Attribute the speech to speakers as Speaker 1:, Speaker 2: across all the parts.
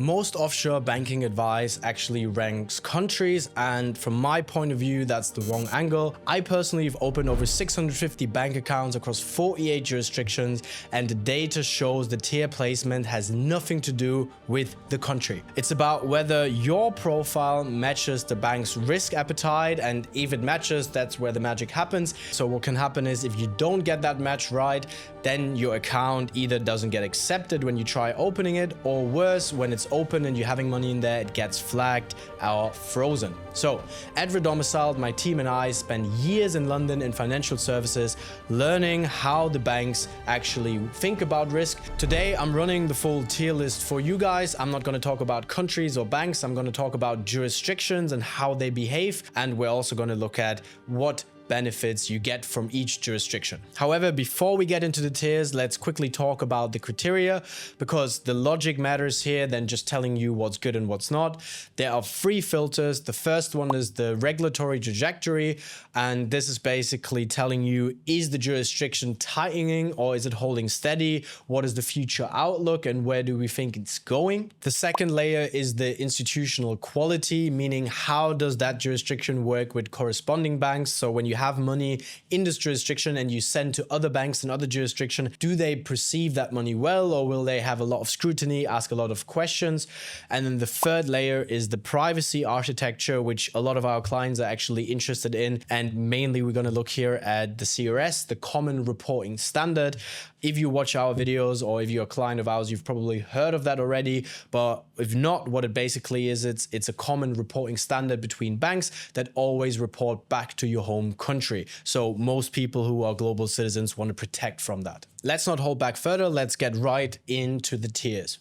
Speaker 1: Most offshore banking advice actually ranks countries, and from my point of view, that's the wrong angle. I personally have opened over 650 bank accounts across 48 jurisdictions, and the data shows the tier placement has nothing to do with the country. It's about whether your profile matches the bank's risk appetite, and if it matches, that's where the magic happens. So what can happen is if you don't get that match right, then your account either doesn't get accepted when you try opening it, or worse, when it's open and you're having money in there, it gets flagged or frozen. So at Redomiciled, my team and I spent years in London in financial services learning how the banks actually think about risk. Today, I'm running the full tier list for you guys. I'm not going to talk about countries or banks. I'm going to talk about jurisdictions and how they behave. And we're also going to look at what benefits you get from each jurisdiction. However, before we get into the tiers, let's quickly talk about the criteria, because the logic matters here than just telling you what's good and what's not. There are 3 filters. The first one is the regulatory trajectory, and this is basically telling you, is the jurisdiction tightening or is it holding steady? What is the future outlook and where do we think it's going? The second layer is the institutional quality, meaning how does that jurisdiction work with corresponding banks? So when you have money in this jurisdiction and you send to other banks in other jurisdiction, do they perceive that money well, or will they have a lot of scrutiny, ask a lot of questions? And then the third layer is the privacy architecture, which a lot of our clients are actually interested in. And mainly we're going to look here at the CRS, the Common Reporting Standard. If you watch our videos or if you're a client of ours, you've probably heard of that already. But if not, what it basically is, it's a common reporting standard between banks that always report back to your home country. So most people who are global citizens want to protect from that. Let's not hold back further. Let's get right into the tiers.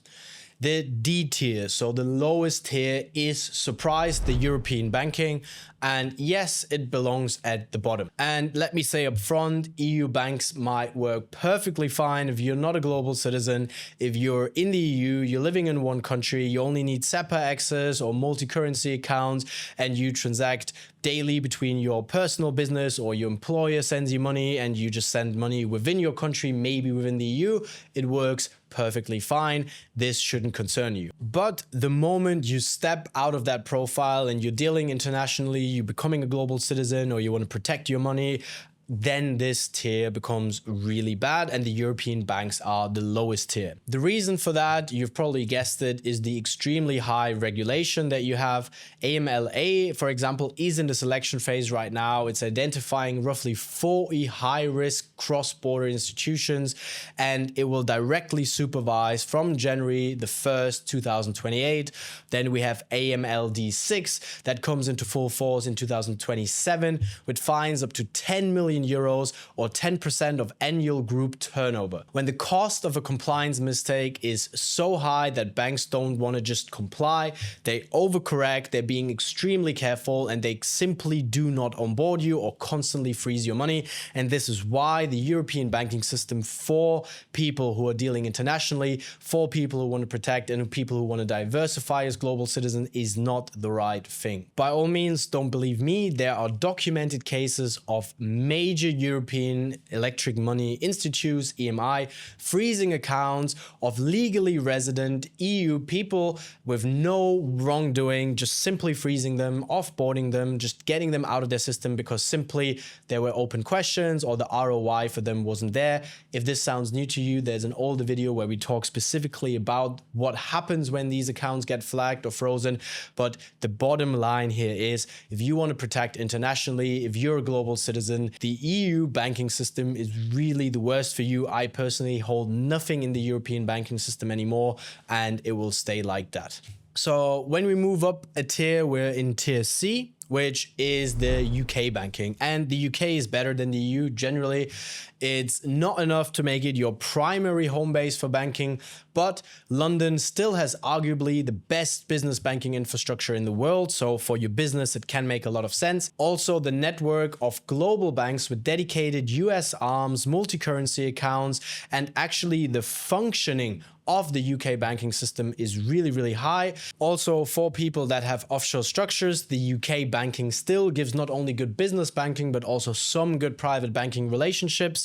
Speaker 1: The D tier, so the lowest tier, is, surprise, the European banking. And yes, it belongs at the bottom. And let me say up front, EU banks might work perfectly fine if you're not a global citizen. If you're in the EU, you're living in one country, you only need SEPA access or multi-currency accounts, and you transact daily between your personal business, or your employer sends you money and you just send money within your country, maybe within the EU, it works perfectly fine. This shouldn't concern you. But the moment you step out of that profile and you're dealing internationally, you're becoming a global citizen, or you want to protect your money, then this tier becomes really bad, and the European banks are the lowest tier. The reason for that, you've probably guessed it, is the extremely high regulation that you have. AMLA, for example, is in the selection phase right now. It's identifying roughly 40 high-risk cross-border institutions, and it will directly supervise from January the 1st, 2028. Then we have AMLD 6 that comes into full force in 2027 with fines up to 10 million euros or 10% of annual group turnover. When the cost of a compliance mistake is so high that banks don't want to just comply, they overcorrect, they're being extremely careful, and they simply do not onboard you or constantly freeze your money. And this is why the European banking system, for people who are dealing internationally, for people who want to protect and people who want to diversify as global citizens, is not the right thing. By all means, don't believe me. There are documented cases of major European electric money institutes, EMI, freezing accounts of legally resident EU people with no wrongdoing, just simply freezing them, offboarding them, just getting them out of their system because simply there were open questions or the ROI for them wasn't there. If this sounds new to you, there's an older video where we talk specifically about what happens when these accounts get flagged or frozen. But the bottom line here is, if you want to protect internationally, if you're a global citizen, the EU banking system is really the worst for you. I personally hold nothing in the European banking system anymore, and it will stay like that. So when we move up a tier, we're in tier C, which is the UK banking. And the UK is better than the EU generally. It's not enough to make it your primary home base for banking, but London still has arguably the best business banking infrastructure in the world. So for your business, it can make a lot of sense. Also, the network of global banks with dedicated US arms, multi-currency accounts, and actually the functioning of the UK banking system is really, really high. Also, for people that have offshore structures, the UK banking still gives not only good business banking, but also some good private banking relationships.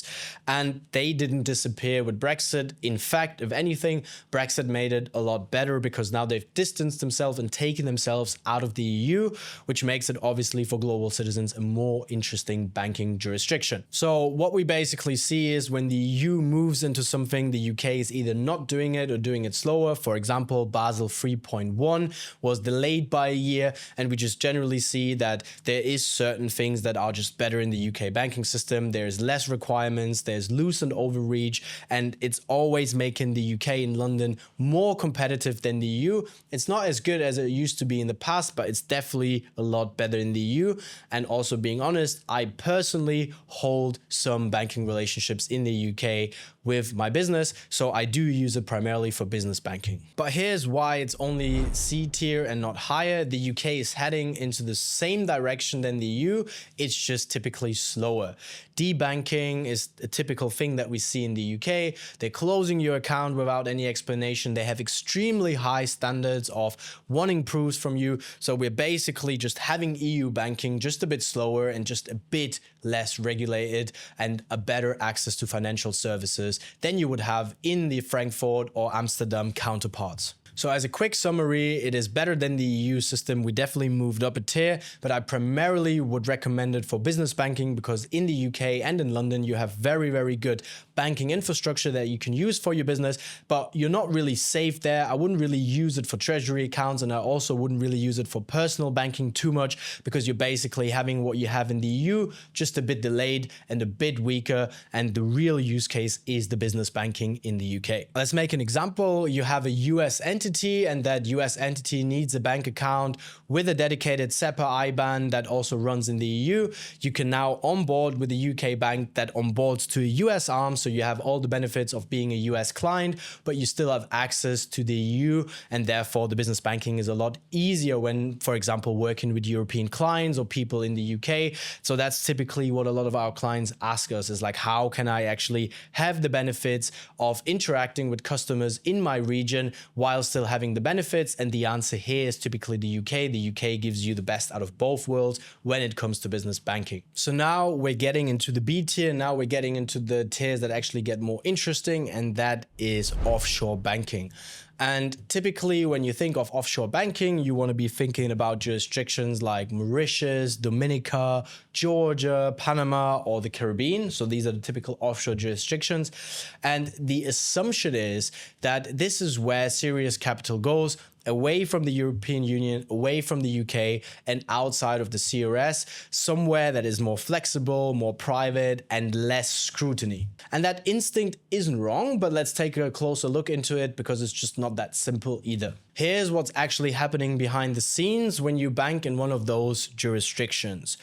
Speaker 1: And they didn't disappear with Brexit. In fact, if anything, Brexit made it a lot better because now they've distanced themselves and taken themselves out of the EU, which makes it obviously for global citizens a more interesting banking jurisdiction. So what we basically see is when the EU moves into something, the UK is either not doing it or doing it slower. For example, Basel 3.1 was delayed by a year, and we just generally see that there is certain things that are just better in the UK banking system. There's less requirements, there's loosened overreach, and it's always making the UK and London more competitive than the EU. It's not as good as it used to be in the past, but it's definitely a lot better in the EU. And also being honest, I personally hold some banking relationships in the UK with my business, so I do use it primarily for business banking. But here's why it's only C tier and not higher. The UK is heading into the same direction than the EU, it's just typically slower. Debanking is a typical thing that we see in the UK. They're closing your account without any explanation. They have extremely high standards of wanting proofs from you. So we're basically just having EU banking just a bit slower and just a bit less regulated and a better access to financial services than you would have in the Frankfurt or Amsterdam counterparts. So as a quick summary, it is better than the EU system. We definitely moved up a tier, but I primarily would recommend it for business banking because in the UK and in London, you have very, very good banking infrastructure that you can use for your business, but you're not really safe there. I wouldn't really use it for treasury accounts, and I also wouldn't really use it for personal banking too much because you're basically having what you have in the EU, just a bit delayed and a bit weaker, and the real use case is the business banking in the UK. Let's make an example. You have a US entity, and that US entity needs a bank account with a dedicated SEPA IBAN that also runs in the EU. You can now onboard with a UK bank that onboards to a US arm, so you have all the benefits of being a US client, but you still have access to the EU, and therefore the business banking is a lot easier when, for example, working with European clients or people in the UK. So that's typically what a lot of our clients ask us is like, how can I actually have the benefits of interacting with customers in my region while still having the benefits? And the answer here is typically the UK. The UK gives you the best out of both worlds when it comes to business banking. So now we're getting into the B tier. Now we're getting into the tiers that actually get more interesting, and that is offshore banking. And typically when you think of offshore banking, you want to be thinking about jurisdictions like Mauritius, Dominica, Georgia, Panama, or the Caribbean. So these are the typical offshore jurisdictions. And the assumption is that this is where serious capital goes, away from the European Union, away from the UK, and outside of the CRS, somewhere that is more flexible, more private, and less scrutiny. And that instinct isn't wrong, but let's take a closer look into it because it's just not that simple either. Here's what's actually happening behind the scenes when you bank in one of those jurisdictions.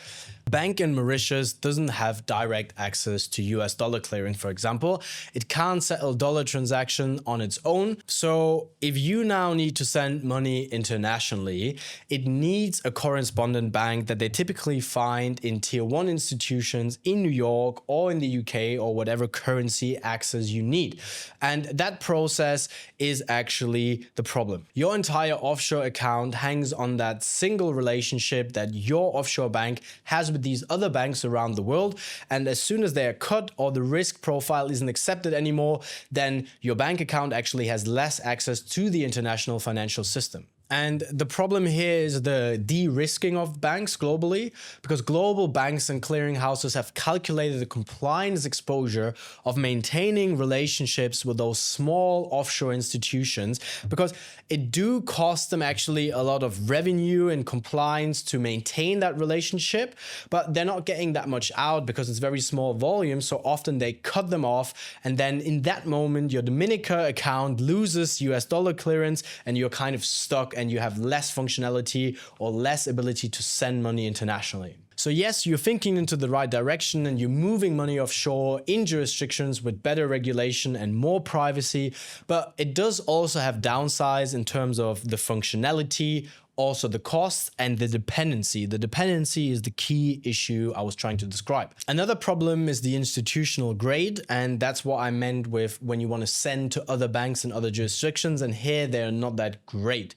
Speaker 1: Bank in Mauritius doesn't have direct access to US dollar clearing, for example. It can't settle dollar transaction on its own. So if you now need to send money internationally, it needs a correspondent bank that they typically find in tier 1 institutions in New York or in the UK or whatever currency access you need. And that process is actually the problem. Your entire offshore account hangs on that single relationship that your offshore bank has with these other banks around the world. And as soon as they are cut or the risk profile isn't accepted anymore, then your bank account actually has less access to the international financial system. And the problem here is the de-risking of banks globally, because global banks and clearinghouses have calculated the compliance exposure of maintaining relationships with those small offshore institutions, because it do cost them actually a lot of revenue and compliance to maintain that relationship, but they're not getting that much out because it's very small volume. So often they cut them off. And then in that moment, your Dominica account loses US dollar clearance and you're kind of stuck and you have less functionality or less ability to send money internationally. So yes, you're thinking into the right direction and you're moving money offshore in jurisdictions with better regulation and more privacy, but it does also have downsides in terms of the functionality, also the costs and the dependency. The dependency is the key issue I was trying to describe. Another problem is the institutional grade, and that's what I meant with when you want to send to other banks in other jurisdictions, and here they're not that great.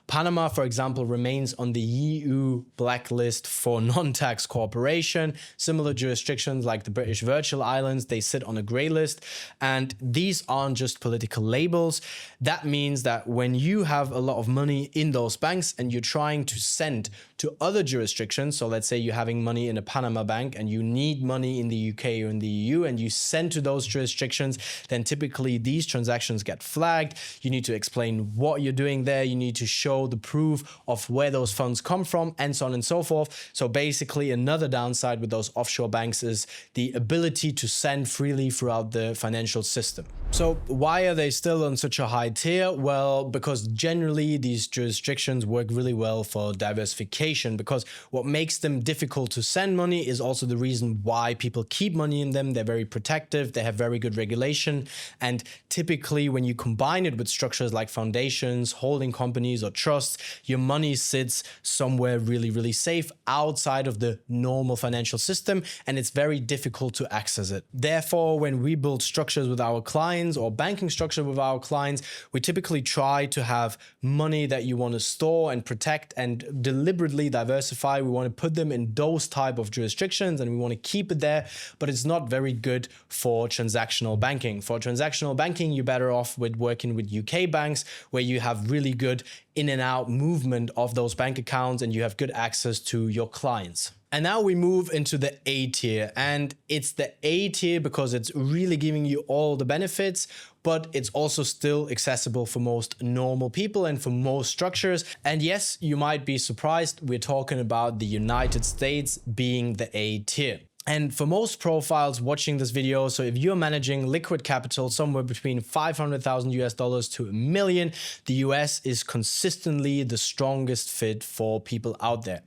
Speaker 1: Panama, for example, remains on the EU blacklist for non-tax cooperation. Similar jurisdictions like the British Virgin Islands, they sit on a grey list. And these aren't just political labels. That means that when you have a lot of money in those banks and you're trying to send to other jurisdictions, so let's say you're having money in a Panama bank and you need money in the UK or in the EU and you send to those jurisdictions, then typically these transactions get flagged. You need to explain what you're doing there. You need to show the proof of where those funds come from and so on and so forth. So basically another downside with those offshore banks is the ability to send freely throughout the financial system. So why are they still on such a high tier? Well, because generally these jurisdictions work really well for diversification, because what makes them difficult to send money is also the reason why people keep money in them. They're very protective, they have very good regulation, and typically when you combine it with structures like foundations, holding companies or trusts, your money sits somewhere really, really safe outside of the normal financial system, and it's very difficult to access it. Therefore, when we build structures with our clients or banking structure with our clients, we typically try to have money that you want to store and protect and deliberately diversify. We want to put them in those type of jurisdictions and we want to keep it there, but it's not very good for transactional banking. For transactional banking, you're better off with working with UK banks where you have really good in and out movement of those bank accounts and you have good access to your clients. And now we move into the A tier, and it's the A tier because it's really giving you all the benefits, but it's also still accessible for most normal people and for most structures. And yes, you might be surprised, we're talking about the United States being the A tier. And for most profiles watching this video, so if you're managing liquid capital somewhere between 500,000 US dollars to $1 million, the US is consistently the strongest fit for people out there.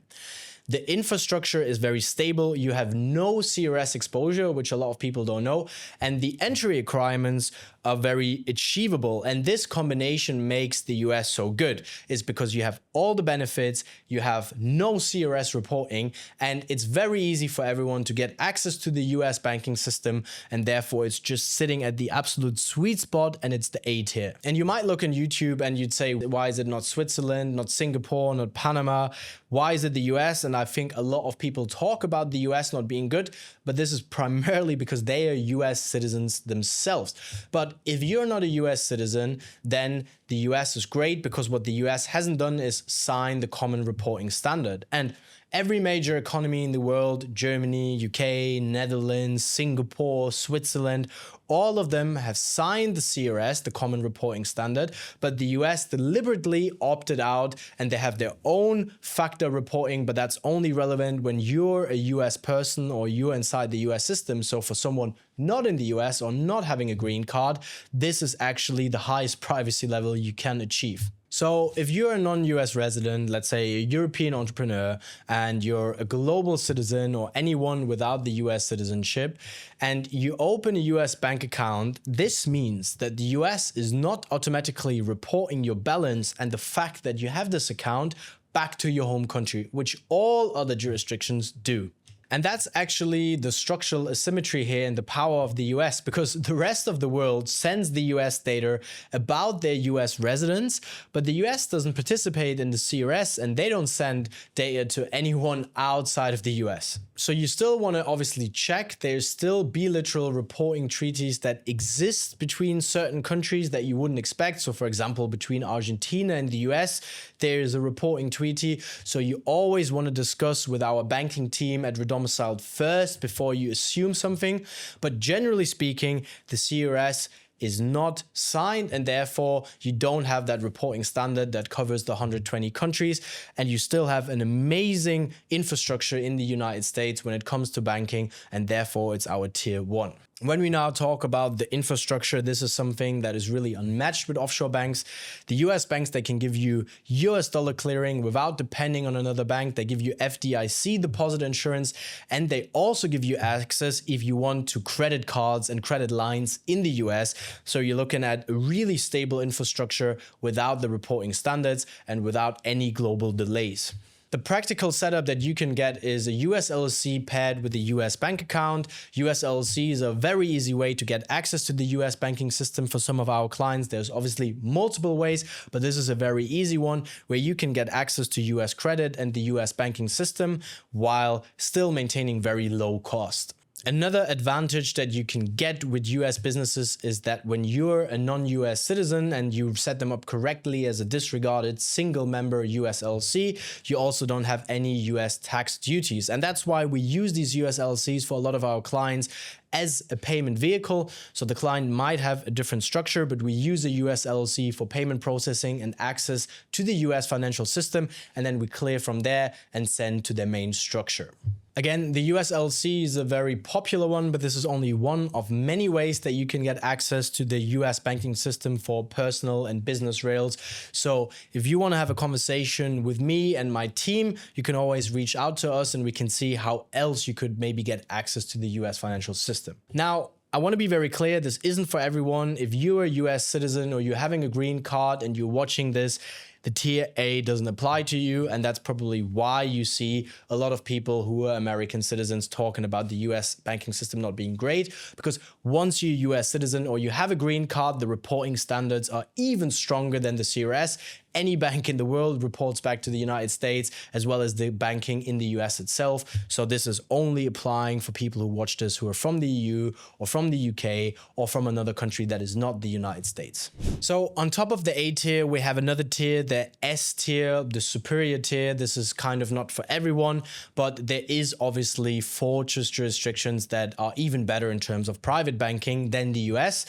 Speaker 1: The infrastructure is very stable. You have no CRS exposure, which a lot of people don't know. And the entry requirements are very achievable. And this combination makes the US so good. It's because you have all the benefits, you have no CRS reporting, and it's very easy for everyone to get access to the US banking system. And therefore, it's just sitting at the absolute sweet spot, and it's the A tier. And you might look on YouTube and you'd say, why is it not Switzerland, not Singapore, not Panama? Why is it the US? And I think a lot of people talk about the US not being good, but this is primarily because they are US citizens themselves. But if you're not a US citizen, then the US is great, because what the US hasn't done is sign the Common Reporting Standard. And every major economy in the world, Germany, UK, Netherlands, Singapore, Switzerland, all of them have signed the CRS, the Common Reporting Standard, but the US deliberately opted out and they have their own factor reporting, but that's only relevant when you're a US person or you're inside the US system. So for someone not in the US or not having a green card, this is actually the highest privacy level you can achieve. So if you're a non-US resident, let's say a European entrepreneur, and you're a global citizen or anyone without the US citizenship, and you open a US bank account, this means that the US is not automatically reporting your balance and the fact that you have this account back to your home country, which all other jurisdictions do. And that's actually the structural asymmetry here in the power of the US, because the rest of the world sends the US data about their US residents, but the US doesn't participate in the CRS and they don't send data to anyone outside of the US. So you still want to obviously check. There's still bilateral reporting treaties that exist between certain countries that you wouldn't expect. So for example, between Argentina and the US, there is a reporting treaty. So you always want to discuss with our banking team at Redomiciled first before you assume something. But generally speaking, the CRS is not signed, and therefore you don't have that reporting standard that covers the 120 countries, and you still have an amazing infrastructure in the United States when it comes to banking, and therefore it's our tier 1. When we now talk about the infrastructure, this is something that is really unmatched with offshore banks. The US banks, they can give you US dollar clearing without depending on another bank. They give you FDIC deposit insurance, and they also give you access if you want to credit cards and credit lines in the US. So you're looking at a really stable infrastructure without the reporting standards and without any global delays. The practical setup that you can get is a US LLC paired with a US bank account. US LLC is a very easy way to get access to the US banking system for some of our clients. There's obviously multiple ways, but this is a very easy one where you can get access to US credit and the US banking system while still maintaining very low cost. Another advantage that you can get with US businesses is that when you're a non-US citizen and you set them up correctly as a disregarded single member US LLC, you also don't have any US tax duties. And that's why we use these US LLCs for a lot of our clients as a payment vehicle. So the client might have a different structure, but we use a US LLC for payment processing and access to the US financial system, and then we clear from there and send to their main structure. Again, the US LLC is a very popular one, but this is only one of many ways that you can get access to the US banking system for personal and business rails. So if you want to have a conversation with me and my team, you can always reach out to us and we can see how else you could maybe get access to the US financial system. Now, I want to be very clear, this isn't for everyone. If you're a US citizen or you're having a green card and you're watching this, the Tier A doesn't apply to you, and that's probably why you see a lot of people who are American citizens talking about the US banking system not being great, because once you're a US citizen or you have a green card, the reporting standards are even stronger than the CRS. Any bank in the world reports back to the United States, as well as the banking in the US itself. So this is only applying for people who watch this who are from the EU or from the UK or from another country that is not the United States. So on top of the A tier, we have another tier, the S tier, the superior tier. This is kind of not for everyone, but there is obviously fortress jurisdictions that are even better in terms of private banking than the US.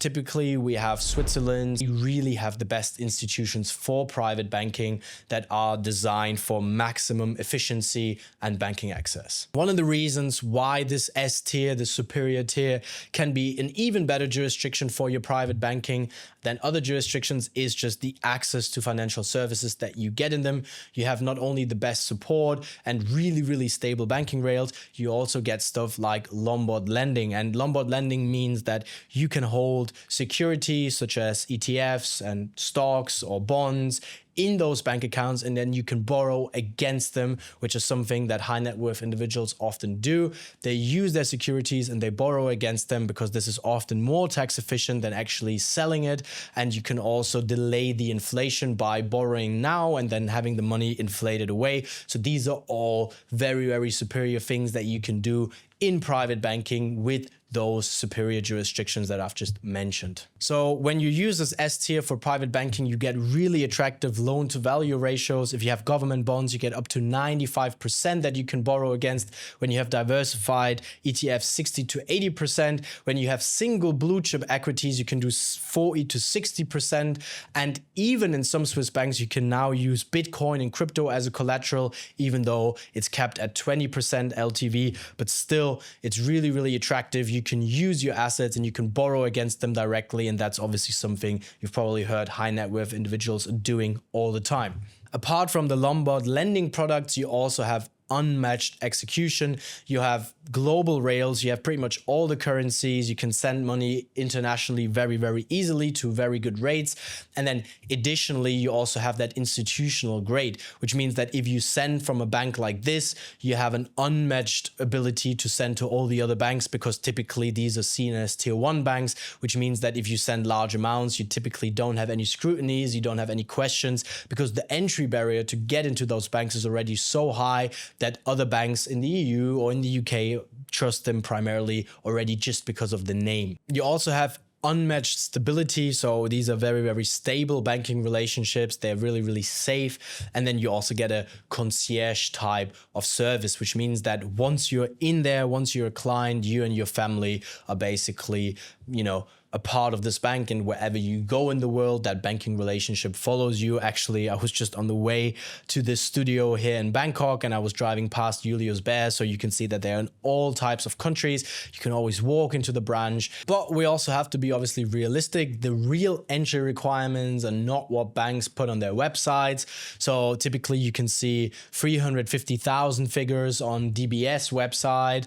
Speaker 1: Typically, we have Switzerland. We really have the best institutions for private banking that are designed for maximum efficiency and banking access. One of the reasons why this S tier, the superior tier, can be an even better jurisdiction for your private banking than other jurisdictions is just the access to financial services that you get in them. You have not only the best support and really, really stable banking rails, you also get stuff like Lombard lending. And Lombard lending means that you can hold securities such as ETFs and stocks or bonds in those bank accounts, and then you can borrow against them, which is something that high net worth individuals often do. They use their securities and they borrow against them because this is often more tax efficient than actually selling it. And you can also delay the inflation by borrowing now and then having the money inflated away. So these are all very, very superior things that you can do in private banking with those superior jurisdictions that I've just mentioned. So when you use this S tier for private banking, you get really attractive loan to value ratios. If you have government bonds, you get up to 95% that you can borrow against. When you have diversified ETFs, 60 to 80%. When you have single blue chip equities, you can do 40 to 60%. And even in some Swiss banks, you can now use Bitcoin and crypto as a collateral, even though it's capped at 20% LTV, but still it's really, really attractive. You can use your assets and you can borrow against them directly. And that's obviously something you've probably heard high net worth individuals doing all the time. Apart from the Lombard lending products, you also have unmatched execution. You have global rails. You have pretty much all the currencies. You can send money internationally very, very easily to very good rates. And then additionally, you also have that institutional grade, which means that if you send from a bank like this, you have an unmatched ability to send to all the other banks, because typically these are seen as tier 1 banks, which means that if you send large amounts, you typically don't have any scrutinies, you don't have any questions, because the entry barrier to get into those banks is already so high that other banks in the EU or in the UK trust them primarily already just because of the name. You also have unmatched stability. So these are very, very stable banking relationships. They're really, really safe. And then you also get a concierge type of service, which means that once you're in there, once you're a client, you and your family are basically, a part of this bank, and wherever you go in the world, that banking relationship follows you. Actually, I was just on the way to this studio here in Bangkok, and I was driving past Julius Baer, so you can see that they're in all types of countries. You can always walk into the branch, but we also have to be obviously realistic. The real entry requirements are not what banks put on their websites. So typically you can see 350,000 figures on DBS website.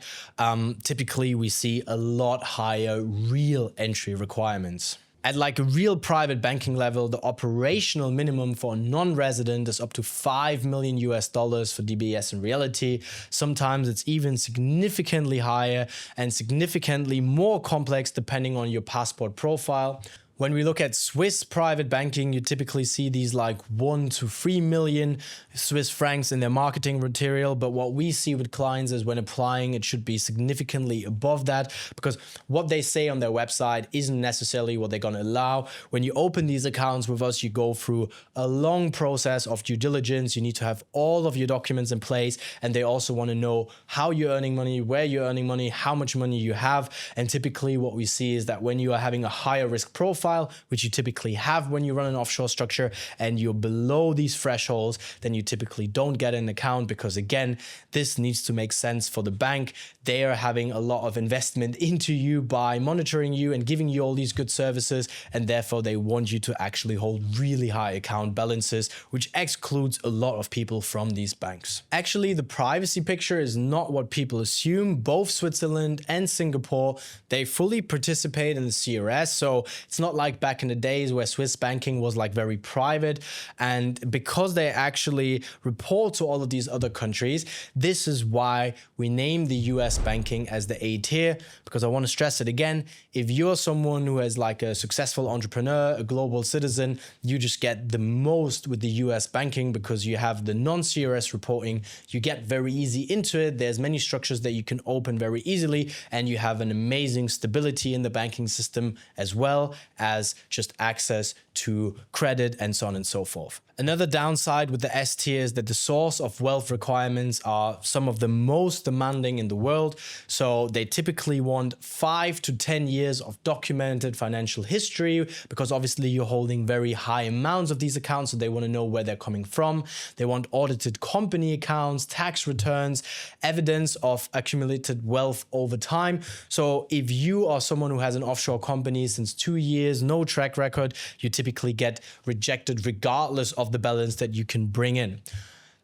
Speaker 1: Typically we see a lot higher real entry requirements. At like a real private banking level, the operational minimum for a non-resident is up to $5 million for DBS in reality. Sometimes it's even significantly higher and significantly more complex depending on your passport profile. When we look at Swiss private banking, you typically see these like 1 to 3 million Swiss francs in their marketing material. But what we see with clients is when applying, it should be significantly above that, because what they say on their website isn't necessarily what they're going to allow. When you open these accounts with us, you go through a long process of due diligence. You need to have all of your documents in place. And they also want to know how you're earning money, where you're earning money, how much money you have. And typically what we see is that when you are having a higher risk profile, which you typically have when you run an offshore structure, and you're below these thresholds, then you typically don't get an account, because again, this needs to make sense for the bank. They are having a lot of investment into you by monitoring you and giving you all these good services, and therefore they want you to actually hold really high account balances, which excludes a lot of people from these banks. Actually, the privacy picture is not what people assume. Both Switzerland and Singapore, they fully participate in the CRS, so it's not like back in the days where Swiss banking was like very private. And because they actually report to all of these other countries, this is why we name the US banking as the A tier, because I want to stress it again. If you're someone who is like a successful entrepreneur, a global citizen, you just get the most with the US banking, because you have the non-CRS reporting. You get very easy into it. There's many structures that you can open very easily, and you have an amazing stability in the banking system, as well as just access to credit and so on and so forth. Another downside with the S tier is that the source of wealth requirements are some of the most demanding in the world. So they typically want 5 to 10 years of documented financial history, because obviously you're holding very high amounts of these accounts, so they want to know where they're coming from. They want audited company accounts, tax returns, evidence of accumulated wealth over time. So if you are someone who has an offshore company since 2 years, no track record, you typically get rejected regardless of the balance that you can bring in.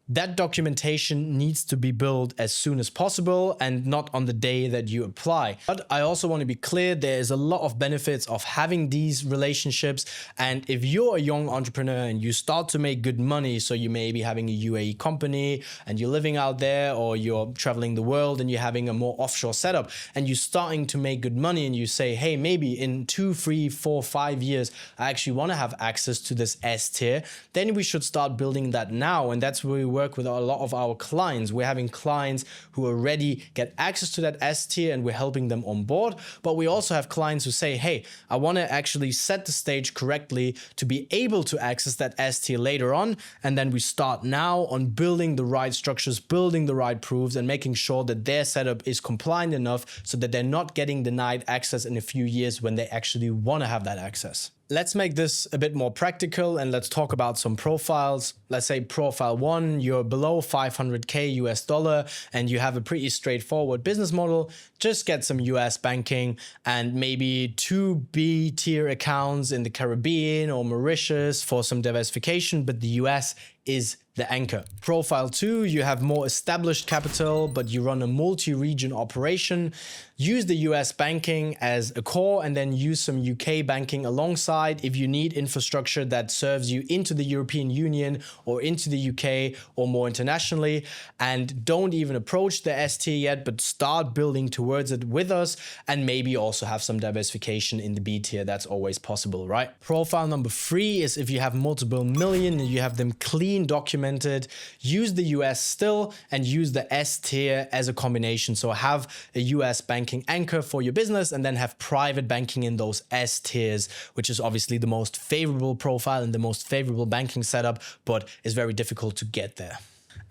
Speaker 1: That documentation needs to be built as soon as possible and not on the day that you apply. But I also want to be clear, there is a lot of benefits of having these relationships. And if you're a young entrepreneur and you start to make good money, so you may be having a UAE company and you're living out there, or you're traveling the world and you're having a more offshore setup, and you're starting to make good money, and you say, hey, maybe in 2, 3, 4, 5 years, I actually want to have access to this S tier, then we should start building that now. And that's where we work with a lot of our clients. We're having clients who already get access to that S tier, and we're helping them on board. But we also have clients who say, hey, I want to actually set the stage correctly to be able to access that S tier later on. And then we start now on building the right structures, building the right proofs, and making sure that their setup is compliant enough so that they're not getting denied access in a few years when they actually want to have that access. Let's make this a bit more practical, and let's talk about some profiles. Let's say profile 1, you're below 500K US dollar and you have a pretty straightforward business model. Just get some US banking and maybe 2 B tier accounts in the Caribbean or Mauritius for some diversification, but the US is the anchor. Profile 2, you have more established capital, but you run a multi-region operation. Use the US banking as a core, and then use some UK banking alongside if you need infrastructure that serves you into the European Union or into the UK or more internationally. And don't even approach the S tier yet, but start building towards it with us, and maybe also have some diversification in the B tier. That's always possible, right? Profile number 3 is if you have multiple million and you have them clean documented, use the US still and use the S tier as a combination. So have a US banking anchor for your business and then have private banking in those S tiers, which is obviously the most favorable profile and the most favorable banking setup, but is very difficult to get there.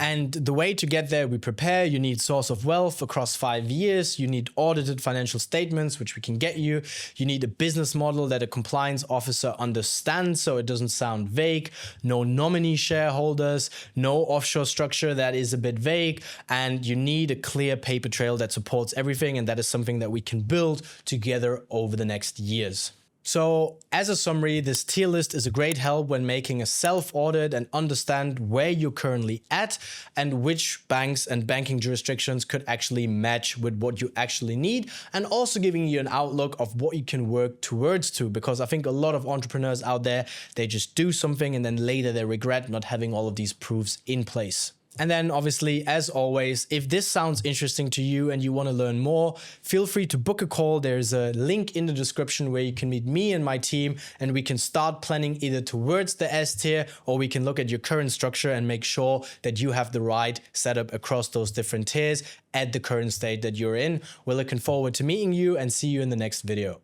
Speaker 1: And the way to get there, we prepare. You need source of wealth across 5 years. You need audited financial statements, which we can get you. You need a business model that a compliance officer understands so it doesn't sound vague. No nominee shareholders, no offshore structure that is a bit vague. And you need a clear paper trail that supports everything. And that is something that we can build together over the next years. So as a summary, this tier list is a great help when making a self-audit and understand where you're currently at and which banks and banking jurisdictions could actually match with what you actually need, and also giving you an outlook of what you can work towards to, because I think a lot of entrepreneurs out there, they just do something and then later they regret not having all of these proofs in place. And then obviously, as always, if this sounds interesting to you and you want to learn more, feel free to book a call. There's a link in the description where you can meet me and my team, and we can start planning either towards the S tier, or we can look at your current structure and make sure that you have the right setup across those different tiers at the current state that you're in. We're looking forward to meeting you and see you in the next video.